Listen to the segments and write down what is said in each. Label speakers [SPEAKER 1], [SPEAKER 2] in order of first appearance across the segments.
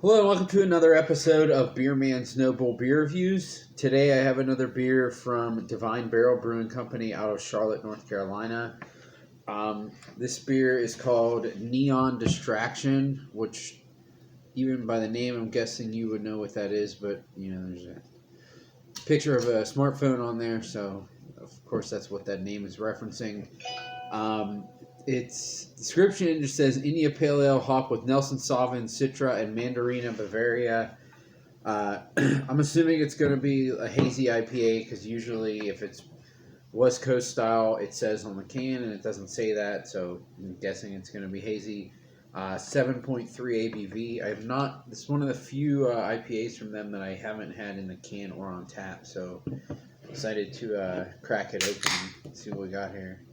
[SPEAKER 1] Hello, and welcome to another episode of Beer Man's Noble Beer Reviews. Today I have another beer from Divine Barrel Brewing Company out of Charlotte, North Carolina. This beer is called Neon Distraction, which even by the name I'm guessing you would know what that is, but there's a picture of a smartphone on there, so of course that's what that name is referencing. Its description just says India Pale Ale hop with Nelson Sauvin, Citra, and Mandarina, Bavaria. I'm assuming it's going to be a hazy IPA because usually if it's West Coast style, it says on the can and it doesn't say that, so I'm guessing it's going to be hazy. 7.3 ABV. I have not. This is one of the few IPAs from them that I haven't had in the can or on tap, so excited to crack it open and see what we got here.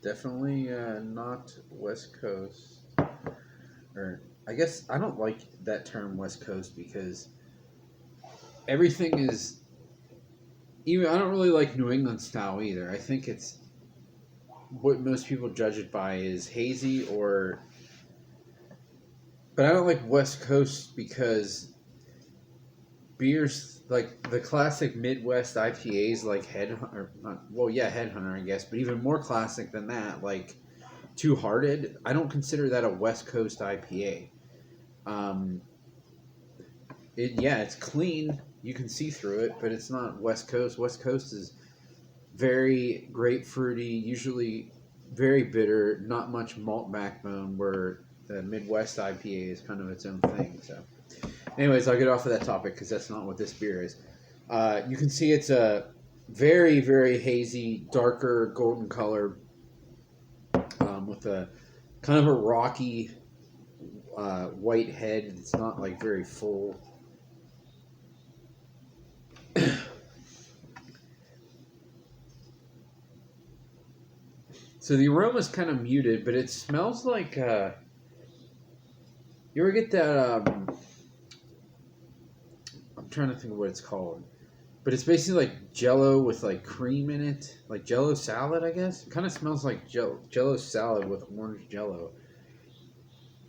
[SPEAKER 1] Definitely not West Coast. Or I guess I don't like that term West Coast because everything is. Even I don't really like New England style either. I think it's what most people judge it by is hazy or. But I don't like West Coast because beers like the classic Midwest IPAs like Headhunter I guess, but even more classic than that, like Two Hearted. I don't consider that a West Coast IPA. It's clean. You can see through it, but it's not West Coast. West Coast is very grapefruity, usually very bitter, not much malt backbone, where the Midwest IPA is kind of its own thing. So, anyways, I'll get off of that topic because that's not what this beer is. You can see it's a very, very hazy, darker golden color with a kind of a rocky white head. It's not like very full. So the aroma is kind of muted, but it smells like you ever get that? I'm trying to think of what it's called, but it's basically like Jello with like cream in it, like Jello salad, I guess. It kind of smells like Jello salad with orange Jello.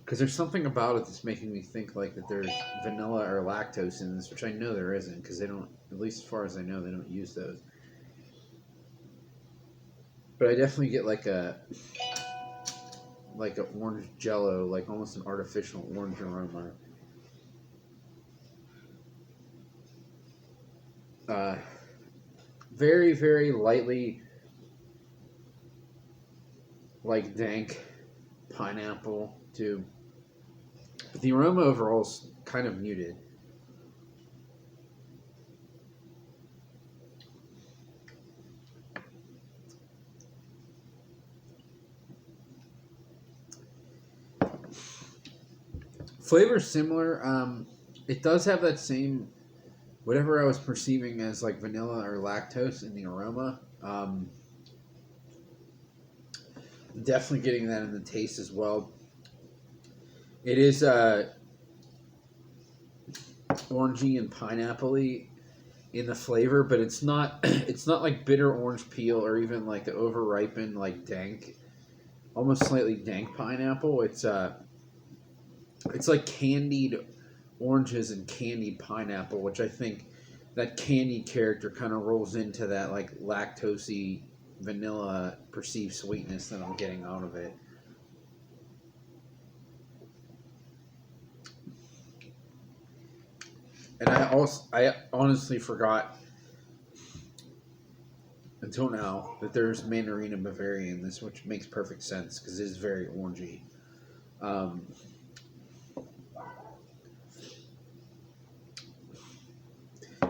[SPEAKER 1] Because there's something about it that's making me think like that there's vanilla or lactose in this, which I know there isn't, because they don't, at least as far as I know, they don't use those. But I definitely get like a orange Jello, like almost an artificial orange aroma. Very, very lightly like dank pineapple too. But the aroma overall is kind of muted. Flavor similar. It does have that same whatever I was perceiving as like vanilla or lactose in the aroma. Definitely getting that in the taste as well. It is orangey and pineapple-y in the flavor, but it's not it's not like bitter orange peel or even like over ripened like dank, almost slightly dank pineapple. It's like candied oranges and candied pineapple, which I think that candy character kind of rolls into that like lactosey vanilla perceived sweetness that I'm getting out of it. And I honestly forgot until now that there's Mandarina Bavaria in this, which makes perfect sense because it is very orangey.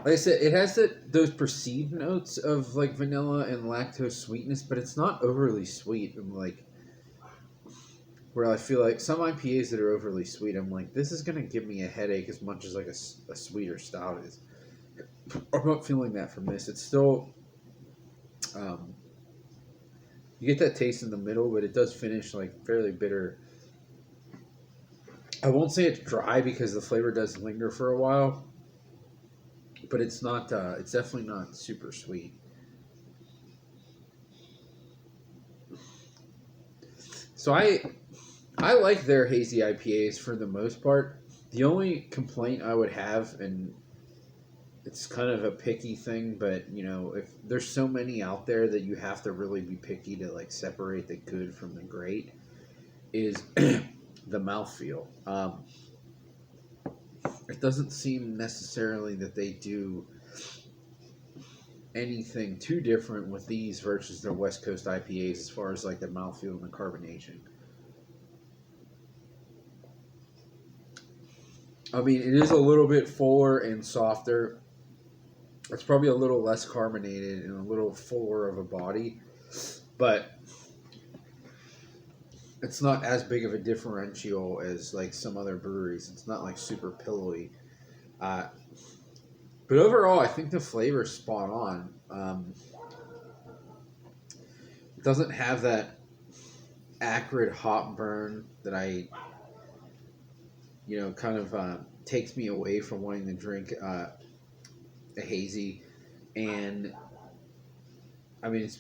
[SPEAKER 1] Like I said, it has those perceived notes of like vanilla and lactose sweetness, but it's not overly sweet. I'm like, where I feel like some IPAs that are overly sweet, I'm like, this is gonna give me a headache as much as like a sweeter stout is. I'm not feeling that from this. It's still, um, you get that taste in the middle, but it does finish like fairly bitter. I won't say it's dry because the flavor does linger for a while, but it's not. It's definitely not super sweet. So I like their hazy IPAs for the most part. The only complaint I would have, and it's kind of a picky thing, but you know, if there's so many out there that you have to really be picky to like separate the good from the great, is the mouthfeel. It doesn't seem necessarily that they do anything too different with these versus their West Coast IPAs as far as like the mouthfeel and the carbonation. I mean, it is a little bit fuller and softer. It's probably a little less carbonated and a little fuller of a body, but it's not as big of a differential as like some other breweries. It's not like super pillowy. Uh, but overall, I think the flavor's spot on. It doesn't have that acrid hop burn that kind of takes me away from wanting to drink a hazy. And I mean, it's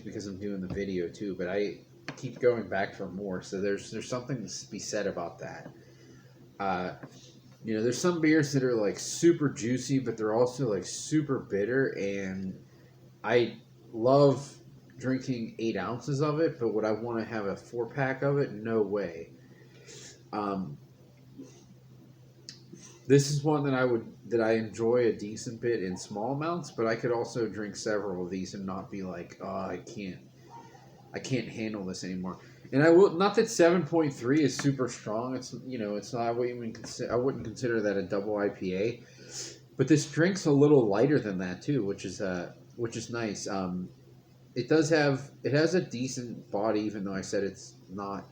[SPEAKER 1] because I'm doing the video too, but I keep going back for more. So there's something to be said about that. There's some beers that are like super juicy, but they're also like super bitter, and I love drinking 8 ounces of it, but would I want to have a 4-pack of it? No way. This is one that I enjoy a decent bit in small amounts, but I could also drink several of these and not be like, oh, I can't handle this anymore. And I will not that 7.3 is super strong. It's not. I wouldn't consider that a double IPA, but this drink's a little lighter than that too, which is nice. It has a decent body, even though I said it's not.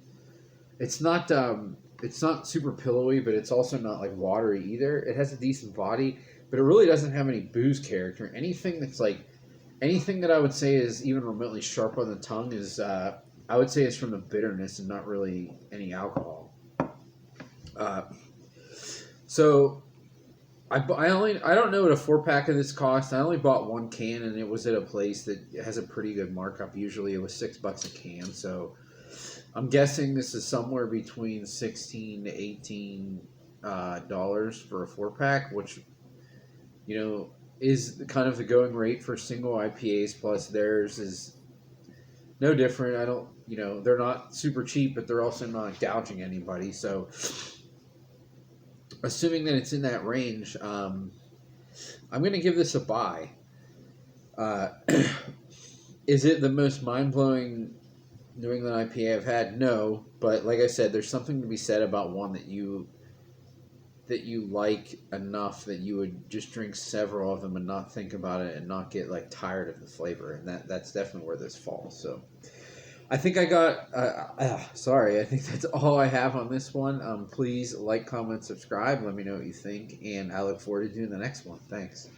[SPEAKER 1] It's not super pillowy, but it's also not like watery either. It has a decent body, but it really doesn't have any booze character. Anything that I would say is even remotely sharp on the tongue is I would say it's from the bitterness and not really any alcohol. So I don't know what a 4-pack of this cost. I only bought 1 can, and it was at a place that has a pretty good markup. Usually it was $6 a can, so I'm guessing this is somewhere between $16 to $18 for a 4-pack, which is kind of the going rate for single IPAs. Plus theirs is no different. They're not super cheap, but they're also not gouging anybody. So assuming that it's in that range, I'm going to give this a buy. Is it the most mind-blowing New England IPA I've had? No, but like I said, there's something to be said about one that you like enough that you would just drink several of them and not think about it and not get like tired of the flavor, and that's definitely where this falls. So I think I got I think that's all I have on this one. Please like, comment, subscribe, let me know what you think, and I look forward to doing the next one. Thanks.